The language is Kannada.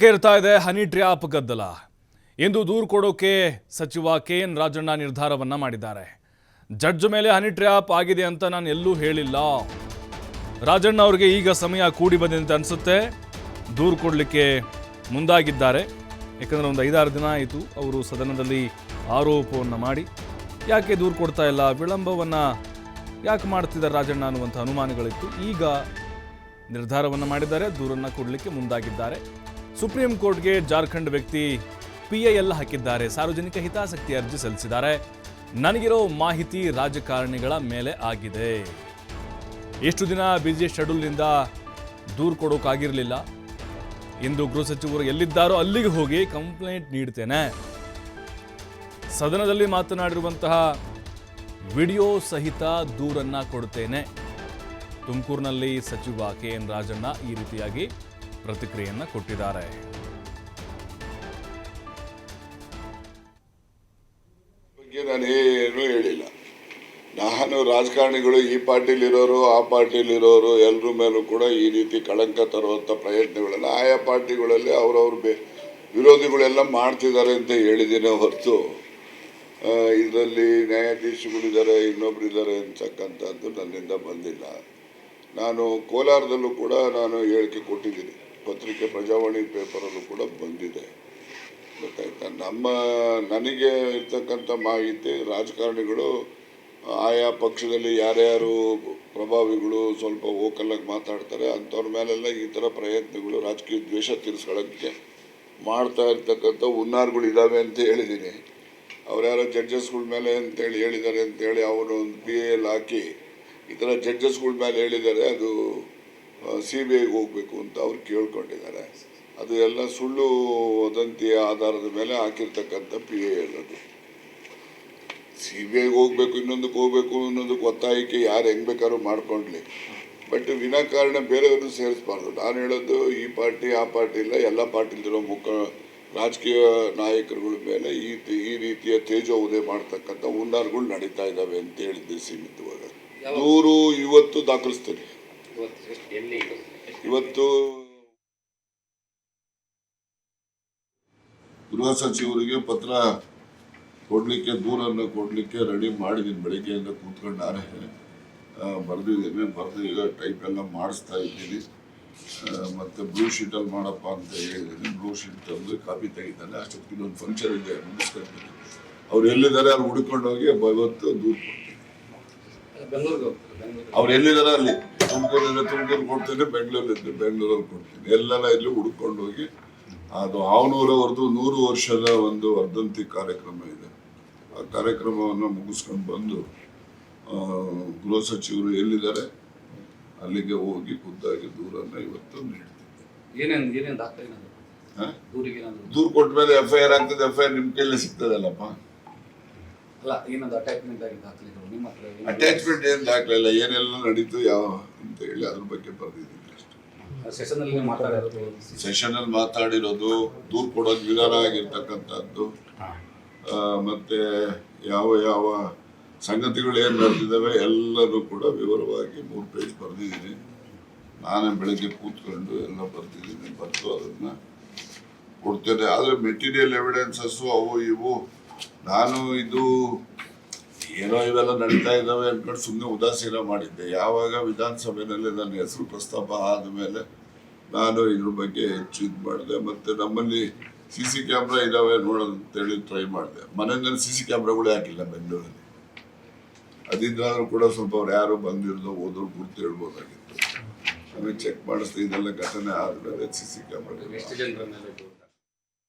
ಕೇರ್ತಾ ಇದೆ ಹನಿ ಟ್ರ್ಯಾಪ್ ಗದ್ದಲ. ಇಂದು ದೂರು ಕೊಡೋಕೆ ಸಚಿವ KN ರಾಜಣ್ಣ ನಿರ್ಧಾರವನ್ನ ಮಾಡಿದ್ದಾರೆ. ಜಡ್ಜ್ ಮೇಲೆ ಹನಿ ಟ್ರ್ಯಾಪ್ ಆಗಿದೆ ಅಂತ ನಾನು ಎಲ್ಲೂ ಹೇಳಿಲ್ಲ. ರಾಜಣ್ಣ ಅವರಿಗೆ ಈಗ ಸಮಯ ಕೂಡಿ ಬಂದಿದೆ ಅನಿಸುತ್ತೆ. ದೂರು ಕೊಡಲಿಕ್ಕೆ ಮುಂದಾಗಿದ್ದಾರೆ. ಯಾಕಂದ್ರೆ ಒಂದು 5-6 ದಿನ ಆಯಿತು ಅವರು ಸದನದಲ್ಲಿ ಆರೋಪವನ್ನು ಮಾಡಿ ಯಾಕೆ ದೂರು ಕೊಡ್ತಾ ಇಲ್ಲ, ವಿಳಂಬವನ್ನು ಯಾಕೆ ಮಾಡ್ತಿದ್ದಾರೆ ರಾಜಣ್ಣ ಅನ್ನುವಂಥ ಅನುಮಾನಗಳಿತ್ತು. ಈಗ ನಿರ್ಧಾರವನ್ನು ಮಾಡಿದ್ದಾರೆ, ದೂರನ್ನು ಕೊಡಲಿಕ್ಕೆ ಮುಂದಾಗಿದ್ದಾರೆ. ಸುಪ್ರೀಂ ಕೋರ್ಟ್ಗೆ ಜಾರ್ಖಂಡ್ ವ್ಯಕ್ತಿ PIL ಹಾಕಿದ್ದಾರೆ. ಸಾರ್ವಜನಿಕ ಹಿತಾಸಕ್ತಿ ಅರ್ಜಿ ಸಲ್ಲಿಸಿದ್ದಾರೆ. ನನಗಿರೋ ಮಾಹಿತಿ ರಾಜಕಾರಣಿಗಳ ಮೇಲೆ ಆಗಿದೆ. ಎಷ್ಟು ದಿನ ಬಿಜಿ ಶೆಡ್ಯೂಲ್ನಿಂದ ದೂರು ಕೊಡೋಕ್ಕಾಗಿರಲಿಲ್ಲ. ಇಂದು ಗೃಹ ಸಚಿವರು ಎಲ್ಲಿದ್ದಾರೋ ಅಲ್ಲಿಗೆ ಹೋಗಿ ಕಂಪ್ಲೇಂಟ್ ನೀಡ್ತೇನೆ. ಸದನದಲ್ಲಿ ಮಾತನಾಡಿರುವಂತಹ ವಿಡಿಯೋ ಸಹಿತ ದೂರನ್ನ ಕೊಡ್ತೇನೆ. ತುಮಕೂರಿನಲ್ಲಿ ಸಚಿವ KN ರಾಜಣ್ಣ ಈ ರೀತಿಯಾಗಿ ಪ್ರತಿಕ್ರಿಯೆಯನ್ನು ಕೊಟ್ಟಿದ್ದಾರೆ. ನಾನೇನು ಹೇಳಿಲ್ಲ. ನಾನು ರಾಜಕಾರಣಿಗಳು ಈ ಪಾರ್ಟಿಲಿರೋರು ಆ ಪಾರ್ಟಿಲಿರೋರು ಎಲ್ಲರ ಮೇಲೂ ಕೂಡ ಈ ರೀತಿ ಕಳಂಕ ತರುವಂಥ ಪ್ರಯತ್ನಗಳನ್ನು ಆಯಾ ಪಾರ್ಟಿಗಳಲ್ಲಿ ಅವರವ್ರ ವಿರೋಧಿಗಳೆಲ್ಲ ಮಾಡ್ತಿದ್ದಾರೆ ಅಂತ ಹೇಳಿದ್ದೇನೆ ಹೊರತು ಇದರಲ್ಲಿ ನ್ಯಾಯಾಧೀಶಗಳಿದ್ದಾರೆ ಇನ್ನೊಬ್ಬರಿದ್ದಾರೆ ಅಂತಕ್ಕಂಥದ್ದು ನನ್ನಿಂದ ಬಂದಿಲ್ಲ. ನಾನು ಕೋಲಾರದಲ್ಲೂ ಕೂಡ ನಾನು ಹೇಳಿಕೆ ಕೊಟ್ಟಿದ್ದೀನಿ, ಪತ್ರಿಕೆ ಪ್ರಜಾವಾಣಿ ಪೇಪರಲ್ಲೂ ಕೂಡ ಬಂದಿದೆ. ಗೊತ್ತಾಯ್ತಾ? ನನಗೆ ಇರ್ತಕ್ಕಂಥ ಮಾಹಿತಿ ರಾಜಕಾರಣಿಗಳು ಆಯಾ ಪಕ್ಷದಲ್ಲಿ ಯಾರ್ಯಾರು ಪ್ರಭಾವಿಗಳು ಸ್ವಲ್ಪ ವೋಕಲ್ಲಾಗಿ ಮಾತಾಡ್ತಾರೆ ಅಂಥವ್ರ ಮೇಲೆಲ್ಲ ಈ ಥರ ಪ್ರಯತ್ನಗಳು ರಾಜಕೀಯ ದ್ವೇಷ ತೀರಿಸ್ಕೊಳ್ಳೋಕ್ಕೆ ಮಾಡ್ತಾ ಇರ್ತಕ್ಕಂಥ ಹುನ್ನಾರಗಳು ಇದ್ದಾವೆ ಅಂತ ಹೇಳಿದ್ದೀನಿ. ಅವ್ರು ಯಾರೋ ಜಡ್ಜಸ್ಗಳ ಮೇಲೆ ಅಂತೇಳಿ ಹೇಳಿದ್ದಾರೆ ಅಂತೇಳಿ ಅವರು ಒಂದು PIL ಹಾಕಿ ಈ ಥರ ಜಡ್ಜಸ್ಗಳ ಮೇಲೆ ಹೇಳಿದ್ದಾರೆ, ಅದು CBIಗೆ ಹೋಗಬೇಕು ಅಂತ ಅವ್ರು ಕೇಳ್ಕೊಂಡಿದ್ದಾರೆ. ಅದು ಎಲ್ಲ ಸುಳ್ಳು ವದಂತಿಯ ಆಧಾರದ ಮೇಲೆ ಹಾಕಿರ್ತಕ್ಕಂಥ PIL. ಅದು CBIಗೆ ಹೋಗಬೇಕು, ಇನ್ನೊಂದಕ್ಕೆ ಹೋಗಬೇಕು ಅನ್ನೋದಕ್ಕೆ ಒತ್ತಾಯಕ್ಕೆ ಯಾರು ಹೆಂಗೆ ಬೇಕಾದ್ರೂ ಮಾಡ್ಕೊಂಡ್ಲಿ, ಬಟ್ ವಿನಾಕಾರಣ ಬೇರೆಯವ್ರನ್ನ ಸೇರಿಸಬಾರ್ದು. ನಾನು ಹೇಳೋದು ಈ ಪಾರ್ಟಿ ಆ ಪಾರ್ಟಿ ಇಲ್ಲ, ಎಲ್ಲ ಪಾರ್ಟಿಲಿರೋ ರಾಜಕೀಯ ನಾಯಕರುಗಳ ಮೇಲೆ ಈ ರೀತಿಯ ತೇಜೋವಧೆ ಮಾಡ್ತಕ್ಕಂಥ ಹುನ್ನಾರಗಳು ನಡೀತಾ ಇದ್ದಾವೆ ಅಂತ ಹೇಳಿದ್ದೆ ಸೀಮಿತವಾಗಿ. ದೂರು ಇವತ್ತು ದಾಖಲಿಸ್ತೇನೆ. ಇವತ್ತು ಗೃಹ ಸಚಿವರಿಗೆ ಪತ್ರ ಕೊಡಲಿಕ್ಕೆ, ದೂರನ್ನು ಕೊಡಲಿಕ್ಕೆ ರೆಡಿ ಮಾಡಿದ್ದೀನಿ. ಬೆಳಿಗ್ಗೆಯಿಂದ ಕೂತ್ಕೊಂಡು ನಾನೇ ಬರೆದಿದ್ದೀನಿ. ಬರೆದು ಈಗ ಟೈಪ್ ಎಲ್ಲ ಮಾಡಿಸ್ತಾ ಇದ್ದೀನಿ. ಮತ್ತು ಬ್ಲೂ ಶೀಟಲ್ಲಿ ಮಾಡಪ್ಪ ಅಂತ ಹೇಳಿದ್ದೀನಿ. ಬ್ಲೂ ಶೀಟಲ್ಲಿ ಕಾಪಿ ತೆಗಿತಾನೆ. ಅಷ್ಟೊತ್ತಿಗೆ ಇನ್ನೊಂದು ಫಂಕ್ಷನ್ ಇದೆ, ಮುಗಿಸ್ಕೊಳ್ತೀನಿ. ಅವ್ರು ಎಲ್ಲಿದ್ದಾರೆ ಅಲ್ಲಿ ಹುಡ್ಕೊಂಡು ಹೋಗಿ ಇವತ್ತು ದೂರು ಕೊಡ್ತೀನಿ. ಅವ್ರು ಎಲ್ಲಿದ್ದಾರೆ ಅಲ್ಲಿ ತುಮಕೂರು ಕೊಡ್ತೀನಿ, ಬೆಂಗಳೂರಲ್ಲಿ ಕೊಡ್ತೀನಿ. ಎಲ್ಲೆಲ್ಲ ಇಲ್ಲಿ ಹುಡ್ಕೊಂಡು ಹೋಗಿ ಅದು ಅವನೂರವರೆದು 100 ವರ್ಷದ ಒಂದು ವರ್ಧಂತಿ ಕಾರ್ಯಕ್ರಮ ಇದೆ. ಆ ಕಾರ್ಯಕ್ರಮವನ್ನು ಮುಗಿಸ್ಕೊಂಡು ಬಂದು ಗೃಹ ಸಚಿವರು ಎಲ್ಲಿದ್ದಾರೆ ಅಲ್ಲಿಗೆ ಹೋಗಿ ಖುದ್ದಾಗಿ ದೂರನ್ನು ಇವತ್ತು ನೀಡ್ತಿದ್ದೆ. ದೂರು ಕೊಟ್ಟ ಮೇಲೆ FIR ಆಗ್ತದೆ. FIR ನಿಮ್ಮ ಕೈಲೇ ಸಿಗ್ತದಲ್ಲಪ್ಪ. ಅಟ್ಯಾಚ್ಮೆಂಟ್ ಏನು ದಾಖಲೆ ಇಲ್ಲ, ಏನೆಲ್ಲ ನಡೀತು ಯಾವ ಅಂತ ಹೇಳಿ ಅದ್ರ ಬಗ್ಗೆ ಬರೆದಿದ್ದೀನಿ ಅಷ್ಟೇ. ಸೆಷನಲ್ಲಿ ಮಾತಾಡಿರೋದು, ದೂರು ಕೊಡೋದು ವಿಧಾನ ಆಗಿರ್ತಕ್ಕಂಥದ್ದು, ಮತ್ತೆ ಯಾವ ಯಾವ ಸಂಗತಿಗಳು ಏನು ನಡೆದಿದ್ದಾವೆ ಎಲ್ಲರೂ ಕೂಡ ವಿವರವಾಗಿ 3 ಪೇಜ್ ಬರೆದಿದ್ದೀನಿ. ನಾನೇ ಬೆಳಗ್ಗೆ ಕೂತ್ಕೊಂಡು ಎಲ್ಲ ಬರೆದಿದ್ದೀನಿ. ಬರೆದು ಅದನ್ನು ಕೊಡ್ತೇನೆ. ಆದರೆ ಮೆಟೀರಿಯಲ್ ಎವಿಡೆನ್ಸಸ್ಸು ಅವು ಇವು ನಾನು ಇದು ಏನೋ ಇವೆಲ್ಲ ನಡೀತಾ ಇದ್ದಾವೆ ಅಂದ್ಕೊಂಡು ಸುಮ್ಮನೆ ಉದಾಸೀನ ಮಾಡಿದ್ದೆ. ಯಾವಾಗ ವಿಧಾನಸಭೆಯಲ್ಲಿ ನನ್ನ ಹೆಸರು ಪ್ರಸ್ತಾಪ ಆದಮೇಲೆ ನಾನು ಇದ್ರ ಬಗ್ಗೆ ಹೆಚ್ಚು ಇದು ಮಾಡಿದೆ. ಮತ್ತು ನಮ್ಮಲ್ಲಿ CC ಕ್ಯಾಮ್ರಾ ಇದ್ದಾವೆ ನೋಡೋದು ಅಂತೇಳಿ ಟ್ರೈ ಮಾಡಿದೆ. ಮನೆಯಲ್ಲಿ CC ಕ್ಯಾಮ್ರಾಗಳೇ ಹಾಕಿಲ್ಲ ಬೆಂಗಳೂರಲ್ಲಿ. ಅದಿದ್ದಾದ್ರೂ ಕೂಡ ಸ್ವಲ್ಪ ಅವ್ರು ಯಾರು ಬಂದಿರೋದು ಹೋದ್ರು ಗುರ್ತು ಹೇಳ್ಬೋದಾಗಿತ್ತು. ಆಮೇಲೆ ಚೆಕ್ ಮಾಡಿಸ್ದೆ. ಇದೆಲ್ಲ ಘಟನೆ ಆದಮೇಲೆ CC ಕ್ಯಾಮ್ರಾ